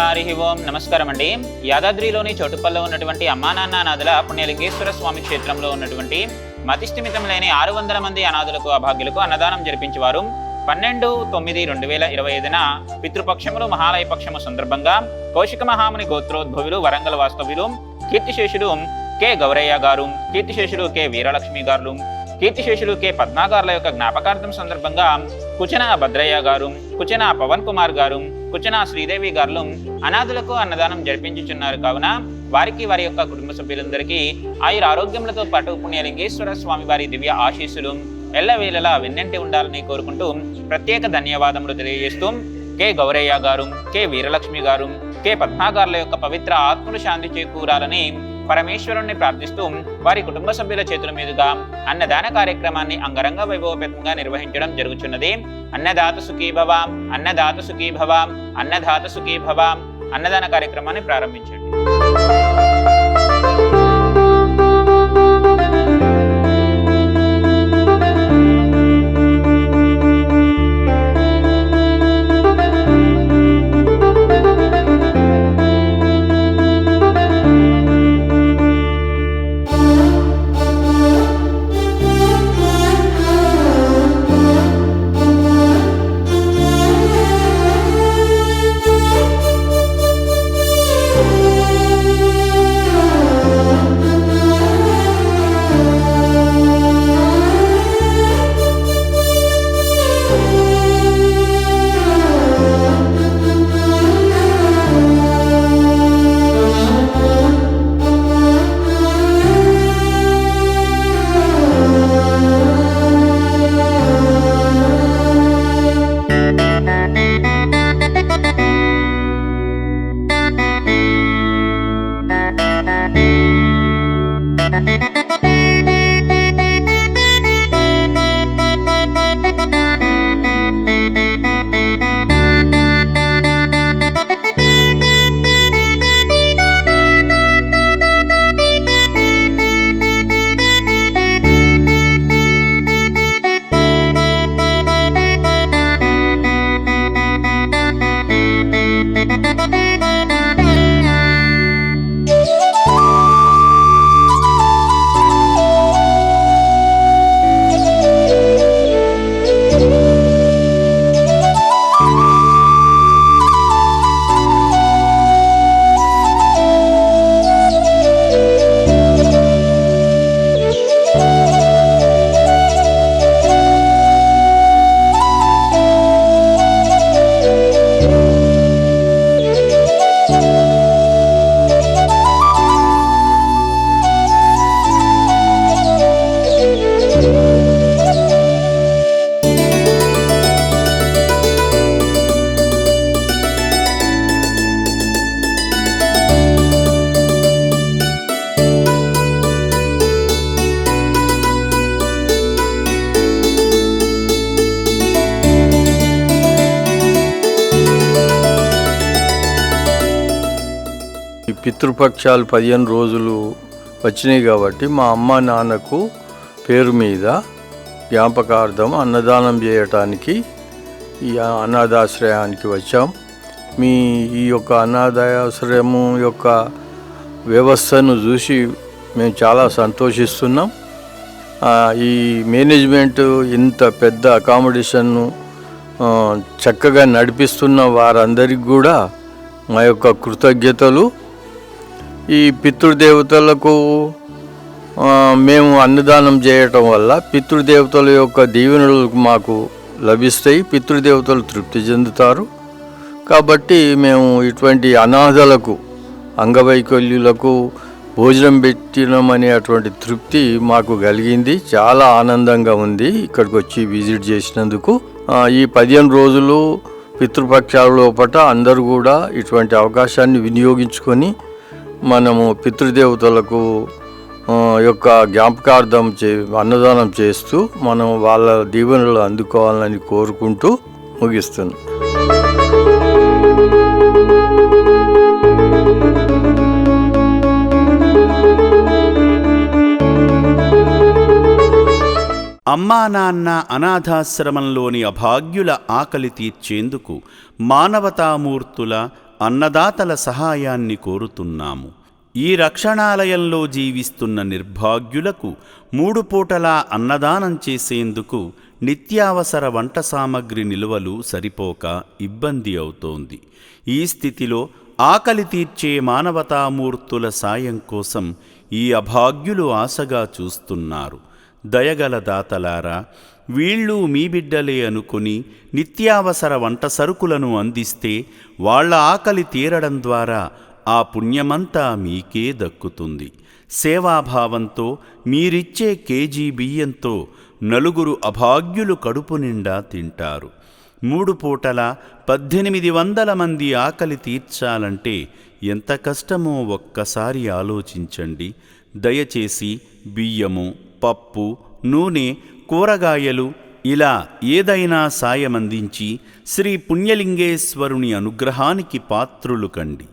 హరి ఓం. నమస్కారం అండి. యాదాద్రిలోని చోటుపల్లో ఉన్నటువంటి అమ్మానాన్న అనాథుల పుణ్యలింగేశ్వర స్వామి క్షేత్రంలో ఉన్నటువంటి మతిస్థిమితం లేని 600 మంది అనాథులకు అభాగ్యులకు అన్నదానం జరిపించేవారు. 12/9/2025 పితృపక్షములు మహాలయ పక్షము సందర్భంగా కౌశిక మహాముని గోత్రోద్భవులు వరంగల్ వాస్తవ్యులు కీర్తిశేషులు కె గౌరయ్య గారు, కీర్తిశేషులు కె వీరలక్ష్మి గారు, కీర్తిశేషులు కె పద్మాగారుల యొక్క జ్ఞాపకార్థం సందర్భంగా కుచన భద్రయ్య గారు, కుచన పవన్ కుమార్ గారు, కుచన శ్రీదేవి గారు అనాథులకు అన్నదానం జరిపించుచున్నారు. కావున వారికి వారి యొక్క కుటుంబ సభ్యులందరికీ ఆయుర ఆరోగ్యములతో పాటు పుణ్యలింగేశ్వర స్వామి వారి దివ్య ఆశీస్సులు ఎల్లవేళలా వెన్నంటి ఉండాలని కోరుకుంటూ ప్రత్యేక ధన్యవాదములు తెలియజేస్తూ కె గౌరయ్య గారు, కె వీరలక్ష్మి గారు, కె పద్మాగారుల యొక్క పవిత్ర ఆత్మలు శాంతి చేకూరాలని పరమేశ్వరుణ్ణి ప్రార్థిస్తూ వారి కుటుంబ సభ్యుల చేతుల మీదుగా అన్నదాన కార్యక్రమాన్ని అంగరంగ వైభవపేతంగా నిర్వహించడం జరుగుతున్నది. అన్నదాత సుఖీ భవ, అన్నదాత సుఖీ భవ, అన్నదాత సుఖీ భవ. అన్నదాన కార్యక్రమాన్ని ప్రారంభించండి. పితృపక్షాలు 15 రోజులు వచ్చినాయి కాబట్టి మా అమ్మ నాన్నకు పేరు మీద జ్ఞాపకార్థం అన్నదానం చేయటానికి ఈ అనాథాశ్రయానికి వచ్చాం. ఈ యొక్క అనాథాశ్రయము యొక్క వ్యవస్థను చూసి మేము చాలా సంతోషిస్తున్నాం. ఈ మేనేజ్మెంట్ ఇంత పెద్ద అకామిడేషన్ను చక్కగా నడిపిస్తున్న వారందరికీ కూడా మా యొక్క కృతజ్ఞతలు. ఈ పితృదేవతలకు మేము అన్నదానం చేయటం వల్ల పితృదేవతల యొక్క దీవెనలు మాకు లభిస్తాయి, పితృదేవతలు తృప్తి చెందుతారు. కాబట్టి మేము ఇటువంటి అనాథలకు అంగవైకల్యులకు భోజనం పెట్టినాం అనేటువంటి తృప్తి మాకు కలిగింది. చాలా ఆనందంగా ఉంది ఇక్కడికి వచ్చి విజిట్ చేసినందుకు. ఈ 15 రోజులు పితృపక్షాల లోపల అందరూ కూడా ఇటువంటి అవకాశాన్ని వినియోగించుకొని మనము పితృదేవతలకు యొక్క జ్ఞాపకార్థం అన్నదానం చేస్తూ మనం వాళ్ళ దీవెనలు అందుకోవాలని కోరుకుంటూ ముగిస్తున్నాం. అమ్మా నాన్న అనాథాశ్రమంలోని అభాగ్యుల ఆకలి తీర్చేందుకు మానవతామూర్తుల అన్నదాతల సహాయాన్ని కోరుతున్నాము. ఈ రక్షణాలయంలో జీవిస్తున్న నిర్భాగ్యులకు 3 పూటలా అన్నదానం చేసేందుకు నిత్యావసర వంట సామగ్రి నిల్వలు సరిపోక ఇబ్బంది అవుతోంది. ఈ స్థితిలో ఆకలి తీర్చే మానవతామూర్తుల సాయం కోసం ఈ అభాగ్యులు ఆశగా చూస్తున్నారు. దయగల దాతలారా, వీళ్ళు మీ బిడ్డలే అనుకుని నిత్యావసర వంట సరుకులను అందిస్తే వాళ్ళ ఆకలి తీరడం ద్వారా ఆ పుణ్యమంతా మీకే దక్కుతుంది. సేవాభావంతో మీరిచ్చే కేజీ బియ్యంతో 4 అభాగ్యులు కడుపు నిండా తింటారు. 3 పూటల 1800 మంది ఆకలి తీర్చాలంటే ఎంత కష్టమో ఒక్కసారి ఆలోచించండి. దయచేసి బియ్యము, పప్పు, నూనె, కూరగాయలు ఇలా ఏదైనా సాయమందించి శ్రీ పుణ్యలింగేశ్వరుని అనుగ్రహానికి పాత్రులు కండి.